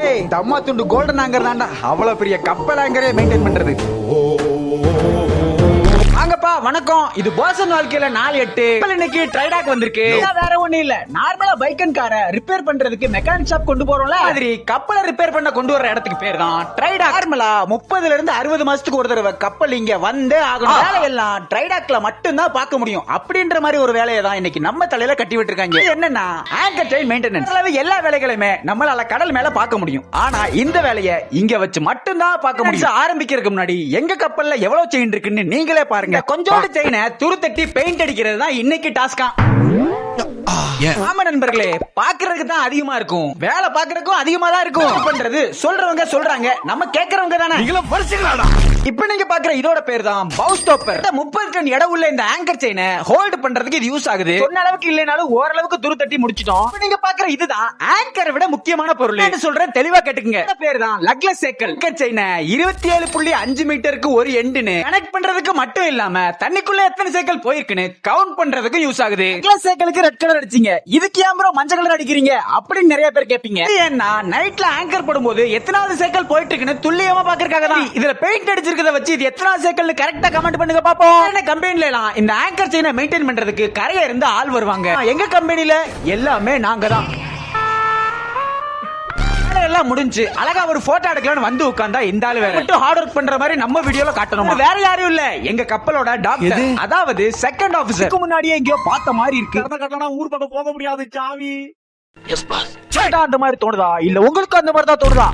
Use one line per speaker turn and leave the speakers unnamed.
ஏய் தம்மா துண்டு golden anchor தான்டா அவ்வளவு பெரிய கப்பல் ஆங்கரே மெயின்டைன் பண்றது. வாங்கப்பா வணக்கம். இது போசன் வாழ்க்கையில 4-8 இன்னைக்கு ட்ரைடாக் வந்திருக்கு. வேற ஒண்ணு இல்ல, நார்மலா பைக் அண்ட் காரை ரிப்பேர் பண்றதுக்கு மெக்கானிக் ஷாப் கொண்டு போறோம்ல, மாதிரி கப்பலை ரிப்பேர் பண்ண கொண்டு வர இடத்துக்கு பேர் தான் ட்ரைடாக். நார்மலா 30 இருந்து 60 மாசத்துக்கு ஒரு தடவை கப்பல் இங்க வந்தே ஆகணும். வேலையெல்லாம் ட்ரைடாக்ல மட்டும் தான் பார்க்க முடியும். அப்படின்ற மாதிரி ஒரு வேலையை தான் இன்னைக்கு நம்ம தலையில கட்டி விட்டுருக்காங்க. என்னன்னா ஆங்கர் செயின் மெயின்டெனன்ஸ். எல்லா வேலைகளுமே நம்மளால கடல் மேல பார்க்க முடியும். ஆனா இந்த வேலையை இங்க வச்சு மட்டும் தான் பார்க்க முடியும். ஆரம்பிக்கிறதுக்கு முன்னாடி எங்க கப்பல்ல எவ்வளவு செயின் இருக்குன்னு நீங்களே பாருங்க. கொஞ்சோண்டு செயினை துரு தட்டி பெயிண்ட் அடிக்கிறது தான் இன்னைக்கு டாஸ்கா. ஆமா நண்பர்களே, பாக்குறதுக்கு தான் அதிகமா இருக்கும், வேலை பாக்குறதுக்கும் அதிகமா தான் இருக்கும். பண்றது சொல்றவங்க சொல்றாங்க, நம்ம கேக்குறவங்க தானே. இப்ப நீங்க பாக்குற இதோட பேர் தான் பவுஸ் ஸ்டாப்பர். 30 டன் எடை உள்ள இந்த ஆங்கர் செயினை ஹோல்ட் பண்றதுக்கு இது யூஸ் ஆகுது. சொன்ன அளவுக்கு இல்லைனாலும் ஓரளவுக்கு துரு தட்டி முடிச்சிட்டோம். நீங்க பாக்குற இதுதான் ஆங்கரை விட முக்கியமான பொருள். சொல்றேன் தெளிவா கேட்டுக்குங்க. இந்த பேர் தான் லக்லெஸ் சேக்கல். ஆங்கர் செயினை 27.5 மீட்டருக்கு ஒரு எண்டுன்னு கனெக்ட் பண்றதுக்கு மட்டும் இல்லாம தண்ணிக்குள்ள எத்தனை சேக்கல் போயிருக்குன்னு கவுண்ட் பண்றதுக்கு யூஸ் ஆகுது. லக்லெஸ் சேக்கலுக்கு ரெட் கலர் அடிச்சீங்க, இதுக்கு ஏன் ப்ரோ மஞ்சள் கலர் அடிக்கிறீங்க அப்படின்னு நிறைய பேர் கேட்பீங்க. ஏன்னா நைட்ல ஆங்கர் போடும்போது எத்தனாவது சேக்கல் போயிட்டு இருக்குன்னு துல்லியமா பாக்குறதுக்காக தான். இதுல பெயிண்ட் அடிச்சிருக்கத வச்சு இது எத்தனாவது சேக்கல் கரெக்டா கமெண்ட் பண்ணுங்க பாப்போம். என்ன கம்பெனில எல்லாம் இந்த ஆங்கர் செயினை மெயின்டைன் பண்றதுக்கு கரைய இருந்து ஆள் வருவாங்க. எங்க கம்பெனில எல்லாமே நாங்க தான். எல்லாம் முடிஞ்சு அழகா ஒரு போட்டோ எடுக்கலாம்னு வந்து உட்கார்ந்தா இந்த ஆளு வேற மட்டும் ஹார்ட் ஒர்க் பண்ற மாதிரி நம்ம வீடியோல காட்டணும். வேற யாரும் இல்ல, எங்க கப்பலோட டாக்டர், அதாவது செகண்ட் ஆபீசர். முன்னாடியே எங்கயோ பார்த்த மாதிரி இருக்கு. ஊர் பக்கம் போக முடியாது சாவி. அந்த மாதிரி தோணுதா இல்ல உங்களுக்கு அந்த மாதிரி தான் தோணுதா?